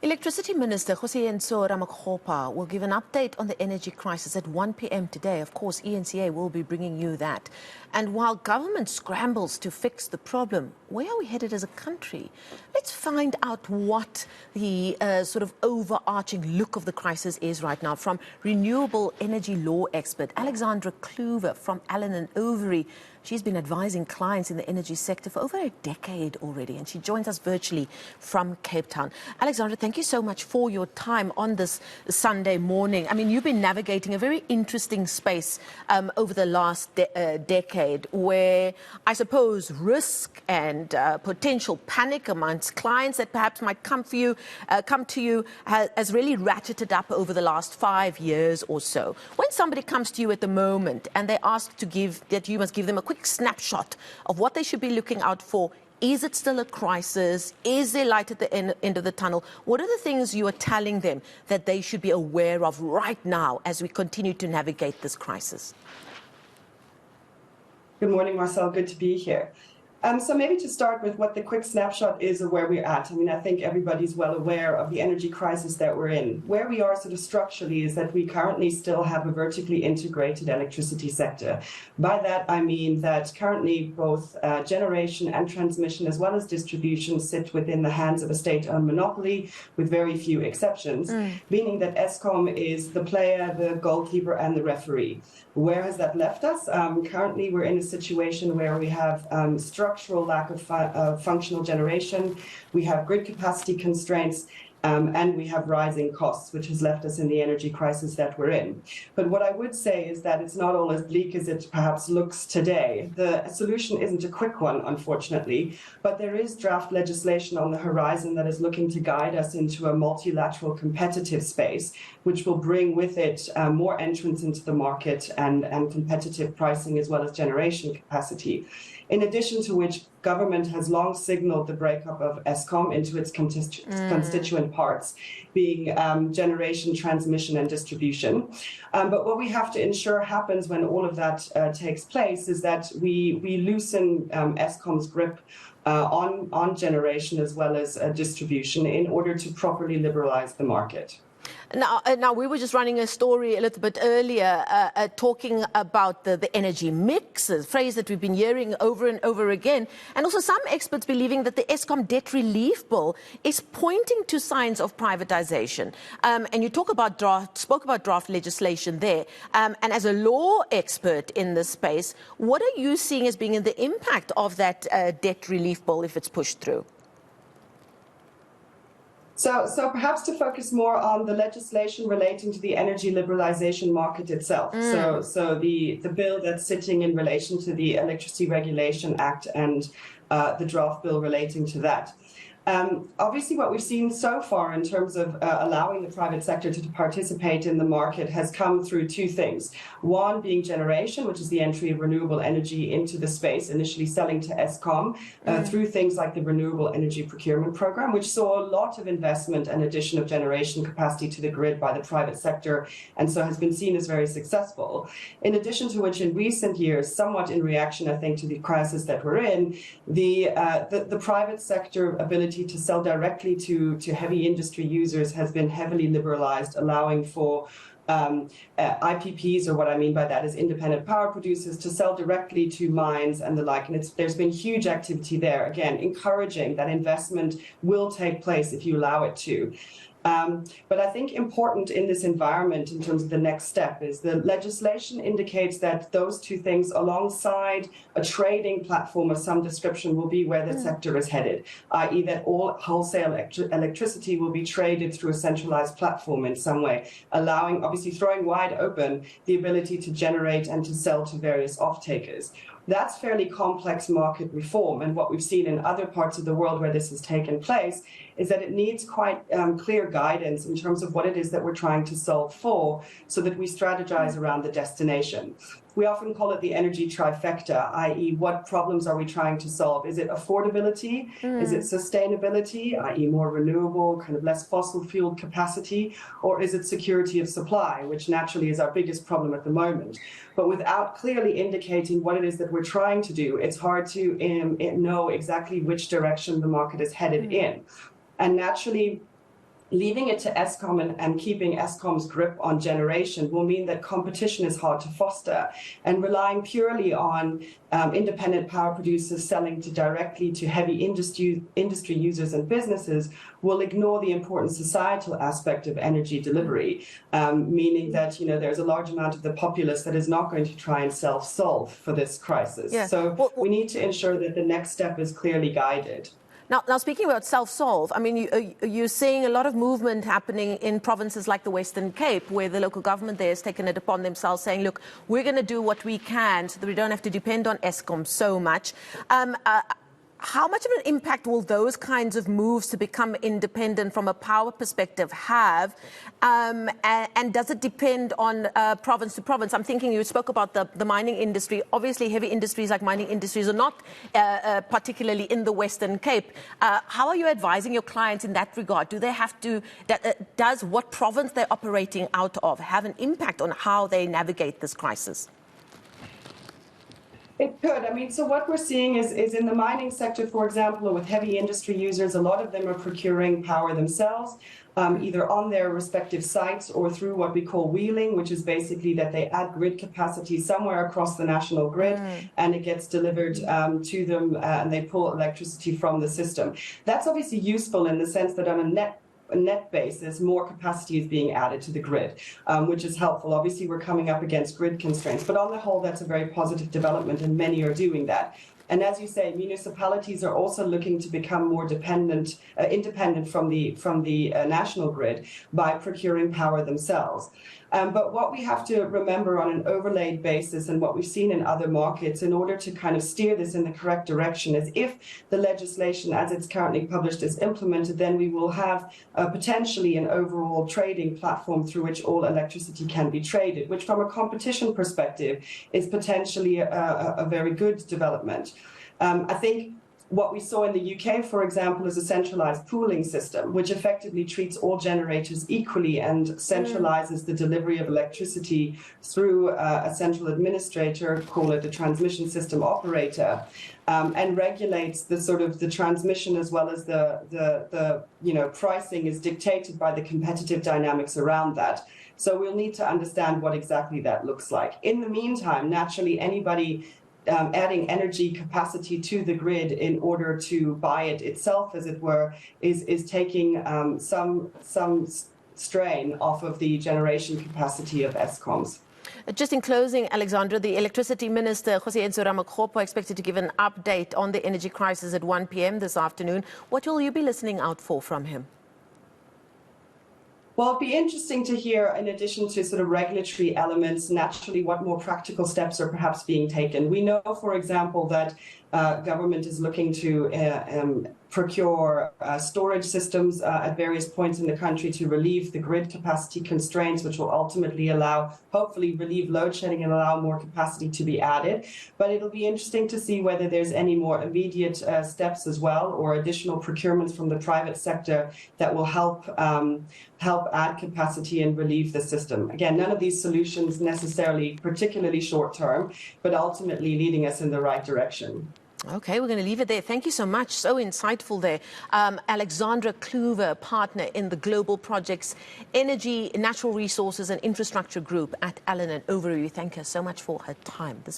Electricity Minister Kgosientso Ramokgopa will give an update on the energy crisis at 1 p.m. today. Of course, ENCA will be bringing you that. And while government scrambles to fix the problem, where are we headed as a country? Let's find out what the sort of overarching look of the crisis is right now from Renewable Energy Law expert Alexandra Clüver from Allen Overy. She's been advising clients in the energy sector for over a decade already, and she joins us virtually from Cape Town. Alexandra, thank you so much for your time on this Sunday morning. I mean, you've been navigating a very interesting space over the last decade where I suppose risk and potential panic amongst clients that perhaps might come to you has really ratcheted up over the last 5 years or so. When somebody comes to you at the moment and they ask that you must give them a quick snapshot of what they should be looking out for, is it still a crisis? Is there light at the end of the tunnel? What are the things you are telling them that they should be aware of right now as we continue to navigate this crisis? Good morning, Marcel. Good to be here. So maybe to start with what the quick snapshot is of where we're at. I mean, I think everybody's well aware of the energy crisis that we're in. Where we are sort of structurally is that we currently still have a vertically integrated electricity sector. By that, I mean that currently both generation and transmission as well as distribution sit within the hands of a state-owned monopoly with very few exceptions, meaning that Eskom is the player, the goalkeeper and the referee. Where has that left us? Currently, we're in a situation where we have structural lack of functional generation, we have grid capacity constraints, and we have rising costs, which has left us in the energy crisis that we're in. But what I would say is that it's not all as bleak as it perhaps looks today. The solution isn't a quick one, unfortunately, but there is draft legislation on the horizon that is looking to guide us into a multilateral competitive space, which will bring with it more entrants into the market and competitive pricing as well as generation capacity. In addition to which, government has long signaled the breakup of Eskom into its constituent parts, being generation, transmission and distribution. But what we have to ensure happens when all of that takes place is that we loosen Eskom's grip on generation as well as distribution in order to properly liberalize the market. Now, we were just running a story a little bit earlier talking about the energy mix, a phrase that we've been hearing over and over again, and also some experts believing that the Eskom debt relief bill is pointing to signs of privatization. And you spoke about draft legislation there. And as a law expert in this space, what are you seeing as being the impact of that debt relief bill if it's pushed through? So perhaps to focus more on the legislation relating to the energy liberalization market itself. So the bill that's sitting in relation to the Electricity Regulation Act and the draft bill relating to that. Obviously, what we've seen so far in terms of allowing the private sector to participate in the market has come through two things. One being generation, which is the entry of renewable energy into the space, initially selling to Eskom through things like the Renewable Energy Procurement Program, which saw a lot of investment and addition of generation capacity to the grid by the private sector, and so has been seen as very successful. In addition to which, in recent years, somewhat in reaction, I think, to the crisis that we're in, the private sector ability to sell directly to heavy industry users has been heavily liberalized, allowing for IPPs, or what I mean by that is independent power producers, to sell directly to mines and the like. And there's been huge activity there, again, encouraging that investment will take place if you allow it to. But I think important in this environment in terms of the next step is the legislation indicates that those two things alongside a trading platform of some description will be where the sector is headed, i.e. that all wholesale electricity will be traded through a centralized platform in some way, allowing, obviously throwing wide open the ability to generate and to sell to various off-takers. That's fairly complex market reform, and what we've seen in other parts of the world where this has taken place is that it needs quite clear guidance in terms of what it is that we're trying to solve for, so that we strategize around the destination. We often call it the energy trifecta, i.e. what problems are we trying to solve? Is it affordability? Is it sustainability, i.e. more renewable, kind of less fossil fuel capacity? Or is it security of supply, which naturally is our biggest problem at the moment? But without clearly indicating what it is that we're trying to do, it's hard to know exactly which direction the market is headed in. And naturally, leaving it to Eskom and keeping Eskom's grip on generation will mean that competition is hard to foster, and relying purely on independent power producers selling directly to heavy industry users and businesses will ignore the important societal aspect of energy delivery, meaning that there's a large amount of the populace that is not going to try and self-solve for this crisis. Yeah. So we need to ensure that the next step is clearly guided. Now, speaking about self-solve, I mean, you're seeing a lot of movement happening in provinces like the Western Cape, where the local government there has taken it upon themselves, saying, look, we're going to do what we can so that we don't have to depend on Eskom so much. How much of an impact will those kinds of moves to become independent from a power perspective have? And does it depend on province to province? I'm thinking you spoke about the mining industry. Obviously, heavy industries like mining industries are not particularly in the Western Cape. How are you advising your clients in that regard? Do they have to, does what province they're operating out of have an impact on how they navigate this crisis? It could. I mean, so what we're seeing is in the mining sector, for example, or with heavy industry users, a lot of them are procuring power themselves, either on their respective sites or through what we call wheeling, which is basically that they add grid capacity somewhere across the national grid and it gets delivered to them and they pull electricity from the system. That's obviously useful in the sense that on a net basis, more capacity is being added to the grid, which is helpful. Obviously, we're coming up against grid constraints, but on the whole, that's a very positive development, and many are doing that. And as you say, municipalities are also looking to become more independent from the national grid by procuring power themselves. But what we have to remember on an overlaid basis, and what we've seen in other markets, in order to kind of steer this in the correct direction, is if the legislation as it's currently published is implemented, then we will have potentially an overall trading platform through which all electricity can be traded, which from a competition perspective is potentially a very good development. I think what we saw in the UK, for example, is a centralized pooling system, which effectively treats all generators equally and centralizes the delivery of electricity through a central administrator, call it a transmission system operator, and regulates the transmission as well as the pricing is dictated by the competitive dynamics around that. So we'll need to understand what exactly that looks like. In the meantime, naturally, anybody adding energy capacity to the grid in order to buy it itself, as it were, is taking some strain off of the generation capacity of Eskom's. Just in closing, Alexandra, the Electricity Minister, Kgosientso Ramokgopa, expected to give an update on the energy crisis at 1 p.m. this afternoon. What will you be listening out for from him? Well, it'd be interesting to hear, in addition to sort of regulatory elements, naturally what more practical steps are perhaps being taken. We know, for example, that government is looking to procure storage systems at various points in the country to relieve the grid capacity constraints, which will ultimately hopefully relieve load shedding and allow more capacity to be added. But it'll be interesting to see whether there's any more immediate steps as well, or additional procurements from the private sector that will help add capacity and relieve the system. Again, none of these solutions necessarily particularly short term, but ultimately leading us in the right direction. Okay, we're going to leave it there. Thank you so much. So insightful there. Alexandra Clüver, partner in the Global Projects Energy, Natural Resources and Infrastructure Group at Allen Overy. We thank her so much for her time this morning.